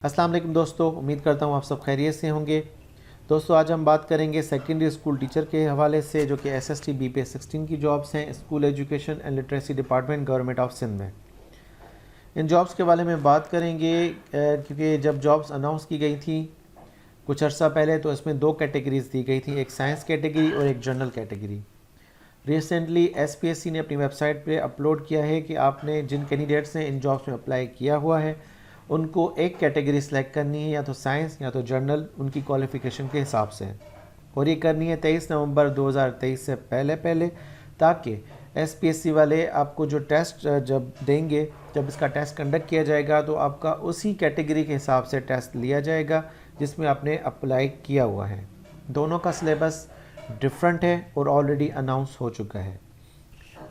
अस्सलाम वालेकुम दोस्तों, उम्मीद करता हूँ आप सब खैरियत से होंगे। दोस्तों आज हम बात करेंगे सेकेंडरी स्कूल टीचर के हवाले से, जो कि एसएसटी बीपीएस 16 की जॉब्स हैं school education and literacy department government of Sindh में। इन जॉब्स के बारे में बात करेंगे क्योंकि जब जॉब्स अनाउंस की गई थी कुछ अर्सा पहले तो इसमें दो कैटेगरीज दी गई थी, एक साइंस कैटेगरी और एक जनरल कैटेगरी। रिसेंटली एसपीएससी ने अपनी वेबसाइट पे अपलोड किया है कि आपने जिन कैंडिडेट्स ने इन जॉब्स में अप्लाई किया हुआ है उनको एक कैटेगरी सेलेक्ट करनी है, या तो साइंस या तो जर्नल, उनकी क्वालिफ़िकेशन के हिसाब से, और ये करनी है 23 नवंबर 2023 से पहले, ताकि एसपीएससी वाले आपको जो टेस्ट जब देंगे, जब इसका टेस्ट कंडक्ट किया जाएगा तो आपका उसी कैटेगरी के हिसाब से टेस्ट लिया जाएगा जिसमें आपने अप्लाई किया हुआ है। दोनों का सिलेबस डिफरेंट है और ऑलरेडी अनाउंस हो चुका है।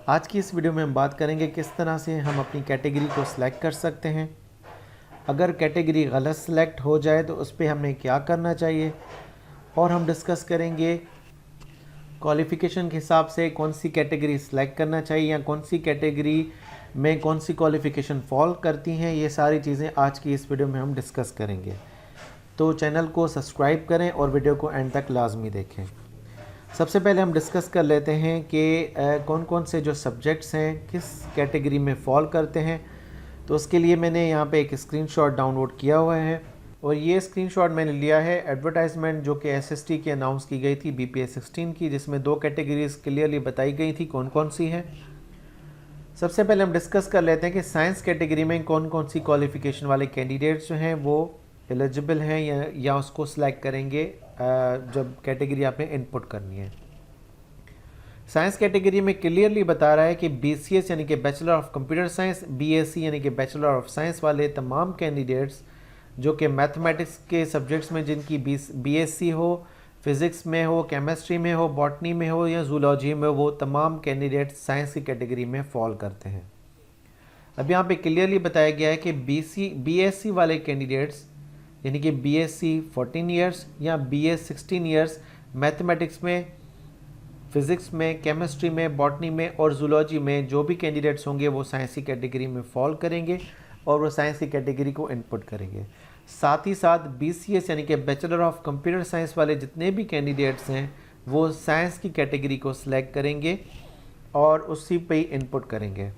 आज की इस वीडियो में हम बात करेंगे किस तरह से हम अपनी कैटेगरी को सिलेक्ट कर सकते हैं। अगर कैटेगरी गलत सेलेक्ट हो जाए तो उस पर हमें क्या करना चाहिए, और हम डिस्कस करेंगे क्वालिफ़िकेशन के हिसाब से कौन सी कैटेगरी सेलेक्ट करना चाहिए या कौन सी कैटेगरी में कौन सी क्वालिफ़िकेशन फॉल करती हैं। ये सारी चीज़ें आज की इस वीडियो में हम डिस्कस करेंगे। तो चैनल को सब्सक्राइब करें और वीडियो को एंड तक लाजमी देखें। सबसे पहले हम डिस्कस कर लेते हैं कि कौन कौन से जो सब्जेक्ट्स हैं किस कैटेगरी में फॉल करते हैं। तो उसके लिए मैंने यहाँ पे एक स्क्रीनशॉट डाउनलोड किया हुआ है, और ये स्क्रीनशॉट मैंने लिया है एडवर्टाइजमेंट जो कि एसएसटी की अनाउंस की गई थी बीपीएस 16 की, जिसमें दो कैटेगरीज क्लियरली बताई गई थी कौन कौन सी हैं। सबसे पहले हम डिस्कस कर लेते हैं कि साइंस कैटेगरी में कौन कौन सी क्वालिफ़िकेशन वाले कैंडिडेट्स जो हैं वो एलिजिबल हैं या उसको सिलेक्ट करेंगे जब कैटेगरी आपने इनपुट करनी है। साइंस कैटेगरी में क्लियरली बता रहा है कि बीसीएस यानी कि bachelor of computer science, BSc यानी कि बैचलर ऑफ साइंस वाले तमाम कैंडिडेट्स जो कि मैथमेटिक्स के सब्जेक्ट्स में जिनकी बीएससी हो, फिज़िक्स में हो, केमिस्ट्री में हो, बॉटनी में हो या जूलॉजी में, वो तमाम कैंडिडेट्स साइंस की कैटेगरी में फॉल करते हैं। अब यहाँ पे क्लियरली बताया गया है कि बीएससी वाले कैंडिडेट्स यानी कि बीएससी 14 ईयर्स या बीएस 16 ईयर्स मैथमेटिक्स में, फिज़िक्स में, केमिस्ट्री में, बॉटनी में और जूलॉजी में जो भी कैंडिडेट्स होंगे वो साइंस की कैटेगरी में फॉल करेंगे और वो साइंस की कैटेगरी को इनपुट करेंगे। साथ ही साथ बीसीएस यानी कि बैचलर ऑफ कंप्यूटर साइंस वाले जितने भी कैंडिडेट्स हैं वो साइंस की कैटेगरी को सिलेक्ट करेंगे और उसी पे ही इनपुट करेंगे।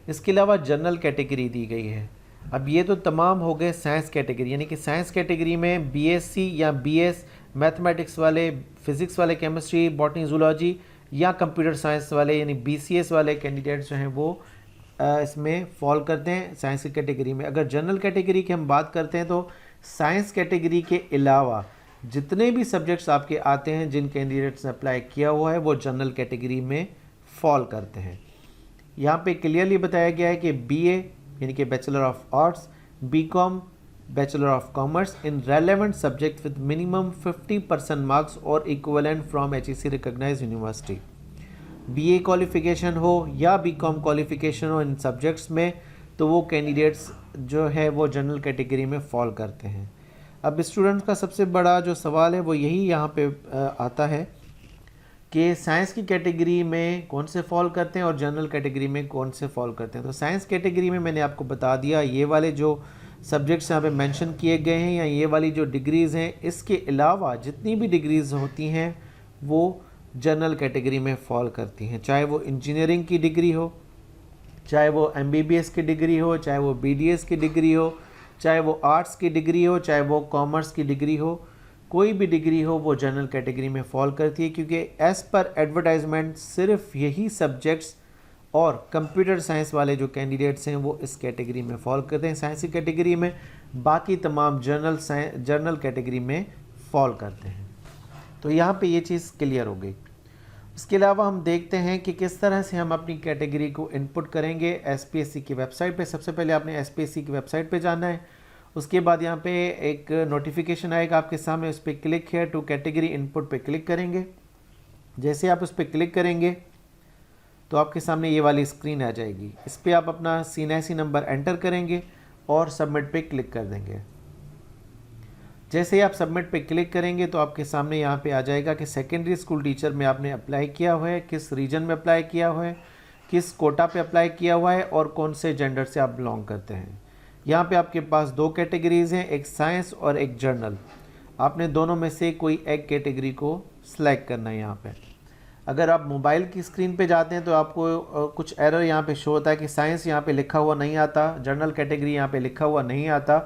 इसके अलावा जनरल कैटेगरी दी गई है। अब ये तो तमाम हो गए साइंस कैटेगरी, यानी कि साइंस कैटेगरी में बीएससी या बीएस मैथमेटिक्स वाले, फिज़िक्स वाले, केमिस्ट्री, बॉटनी, जूलॉजी या कंप्यूटर साइंस वाले यानी बीसीएस वाले कैंडिडेट्स जो हैं वो इसमें फॉल करते हैं साइंस की कैटेगरी में। अगर जनरल कैटेगरी की हम बात करते हैं तो साइंस कैटेगरी के अलावा जितने भी सब्जेक्ट्स आपके आते हैं जिन कैंडिडेट्स ने अप्लाई किया हुआ है वो जनरल कैटेगरी में फॉल करते हैं। यहाँ पे क्लियरली बताया गया है कि बीए यानी कि bachelor of arts, BCom, bachelor of commerce in relevant subject with minimum 50% marks or equivalent from HEC recognised university. BA qualification हो या बीकॉम क्वालिफिकेशन हो इन सब्जेक्ट्स में, तो वो कैंडिडेट्स जो है वो जनरल कैटेगरी में फॉल करते हैं। अब स्टूडेंट्स का सबसे बड़ा जो सवाल है वो यही यहाँ पे आता है कि साइंस की कैटेगरी में कौन से फॉल करते हैं और जनरल कैटेगरी में कौन से फॉल करते हैं। तो साइंस कैटेगरी में मैंने आपको बता दिया, ये वाले जो सब्जेक्ट्स यहाँ पे मेंशन किए गए हैं या ये वाली जो डिग्रीज़ हैं, इसके अलावा जितनी भी डिग्रीज़ होती हैं वो जनरल कैटेगरी में फॉल करती हैं। चाहे वो इंजीनियरिंग की डिग्री हो, चाहे वो एमबीबीएस की डिग्री हो, चाहे वो बीडीएस की डिग्री हो, चाहे वो आर्ट्स की डिग्री हो, चाहे वो कॉमर्स की डिग्री हो, कोई भी डिग्री हो वो जनरल कैटेगरी में फॉल करती है, क्योंकि एज़ पर एडवर्टाइजमेंट सिर्फ यही सब्जेक्ट्स और कंप्यूटर साइंस वाले जो कैंडिडेट्स हैं वो इस कैटेगरी में फॉल करते हैं साइंस की कैटेगरी में, बाकी तमाम जनरल कैटेगरी में फॉल करते हैं। तो यहाँ पे ये चीज़ क्लियर हो गई। इसके अलावा हम देखते हैं कि किस तरह से हम अपनी कैटेगरी को इनपुट करेंगे एसपीएससी की वेबसाइट पे। सबसे पहले आपने एसपीएससी की वेबसाइट पे जाना है, उसके बाद यहाँ पे एक नोटिफिकेशन आएगा आपके सामने, उस पर click here to category input पे क्लिक करेंगे। जैसे आप उस पर क्लिक करेंगे तो आपके सामने ये वाली स्क्रीन आ जाएगी। इस पर आप अपना सीएनआईसी नंबर एंटर करेंगे और सबमिट पे क्लिक कर देंगे। जैसे ही आप सबमिट पे क्लिक करेंगे तो आपके सामने यहाँ पे आ जाएगा कि सेकेंडरी स्कूल टीचर में आपने अप्लाई किया हुआ है, किस रीजन में अप्लाई किया हुआ है, किस कोटा पे अप्लाई किया हुआ है और कौन से जेंडर से आप बिलोंग करते हैं। यहाँ पे आपके पास दो कैटेगरीज़ हैं, एक साइंस और एक जर्नल। आपने दोनों में से कोई एक कैटेगरी को सिलेक्ट करना है। यहाँ पे अगर आप मोबाइल की स्क्रीन पे जाते हैं तो आपको कुछ एरर यहाँ पे शो होता है कि साइंस यहाँ पे लिखा हुआ नहीं आता, जर्नल कैटेगरी यहाँ पे लिखा हुआ नहीं आता।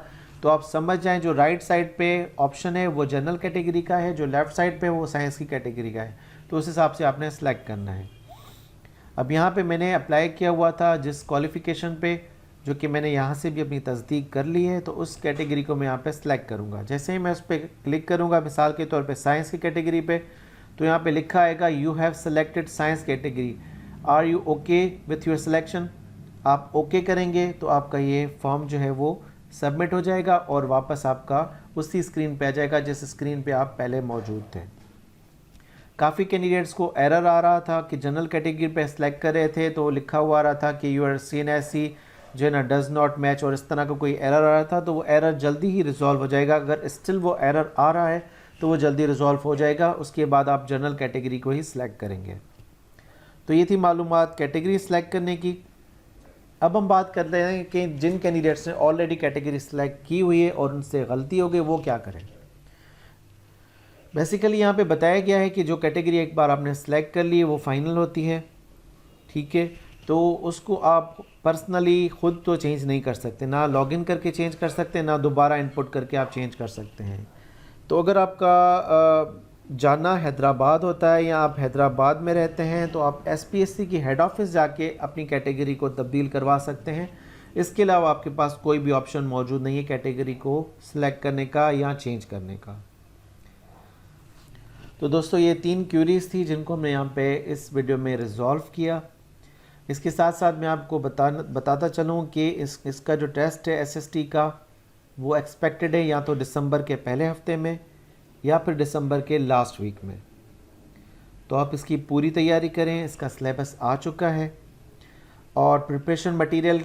तो आप समझ जाएं जो राइट साइड पे ऑप्शन है वो जनरल कैटेगरी का है, जो लेफ़्ट साइड पे वो साइंस की कैटेगरी का है। तो उस हिसाब से आपने सेलेक्ट करना है। अब यहाँ पे मैंने अप्लाई किया हुआ था जिस क्वालिफ़िकेशन पे, जो कि मैंने यहाँ से भी अपनी तस्दीक कर ली है, तो उस कैटेगरी को मैं यहाँ पे सेलेक्ट करूँगा। जैसे ही मैं उस पर क्लिक करूँगा, मिसाल के तौर पे साइंस की कैटेगरी पे, तो यहाँ पे लिखा आएगा you have selected science category, are you okay with your selection. आप ओके करेंगे तो आपका ये फॉर्म जो है वो सबमिट हो जाएगा और वापस आपका उसी स्क्रीन पे आ जाएगा जिस स्क्रीन पे आप पहले मौजूद थे। काफ़ी कैंडिडेट्स को एरर आ रहा था कि जनरल कैटेगरी पे सेलेक्ट कर रहे थे तो लिखा हुआ आ रहा था कि यूर CNSE जो है ना डज़ नॉट मैच, और इस तरह का कोई एरर आ रहा था। तो वो एरर जल्दी ही रिजॉल्व हो जाएगा। अगर स्टिल वो एरर आ रहा है तो वो जल्दी रिजॉल्व हो जाएगा। उसके बाद आप जनरल कैटेगरी को ही सिलेक्ट करेंगे। तो ये थी मालूमात कैटेगरी सिलेक्ट करने की। अब हम बात करते हैं कि जिन कैंडिडेट्स ने ऑलरेडी कैटेगरी सिलेक्ट की हुई है और उनसे गलती हो गई वो क्या करें। बेसिकली यहाँ पे बताया गया है कि जो कैटेगरी एक बार आपने सेलेक्ट कर ली है वो फाइनल होती है, ठीक है। तो उसको आप पर्सनली ख़ुद तो चेंज नहीं कर सकते, ना लॉगिन करके चेंज कर सकते, ना दोबारा इनपुट करके आप चेंज कर सकते हैं। तो अगर आपका जाना हैदराबाद होता है या आप हैदराबाद में रहते हैं तो आप SPSC की हेड ऑफिस जाके अपनी कैटेगरी को तब्दील करवा सकते हैं। इसके अलावा आपके पास कोई भी ऑप्शन मौजूद नहीं है कैटेगरी को सिलेक्ट करने का या चेंज करने का। तो दोस्तों ये 3 क्यूरीज थी जिनको मैं यहाँ पे इस वीडियो में रिजॉल्व किया। इसके साथ साथ मैं आपको बताता चलूँ कि इसका जो टेस्ट है SST का वो एक्सपेक्टेड है या तो दिसंबर के पहले हफ्ते में या फिर दिसंबर के लास्ट वीक में। तो आप इसकी पूरी तैयारी करें। इसका सिलेबस आ चुका है और प्रिपरेशन मटेरियल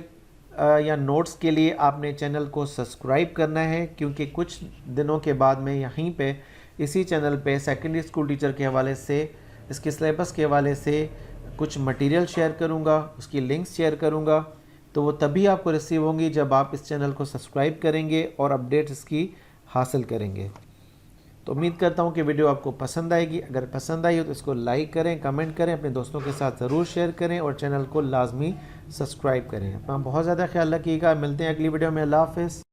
या नोट्स के लिए आपने चैनल को सब्सक्राइब करना है, क्योंकि कुछ दिनों के बाद मैं यहीं पे इसी चैनल पे सेकेंडरी स्कूल टीचर के हवाले से, इसके सिलेबस के हवाले से कुछ मटेरियल शेयर करूंगा, उसकी लिंक्स शेयर करूंगा। तो वो तभी आपको रिसीव होंगी जब आप इस चैनल को सब्सक्राइब करेंगे और अपडेट्स इसकी हासिल करेंगे। तो उम्मीद करता हूँ कि वीडियो आपको पसंद आएगी। अगर पसंद आई हो तो इसको लाइक करें, कमेंट करें, अपने दोस्तों के साथ ज़रूर शेयर करें और चैनल को लाजमी सब्सक्राइब करें। अपना बहुत ज़्यादा ख्याल रखिएगा। मिलते हैं अगली वीडियो में। अल्लाह हाफ़िज़।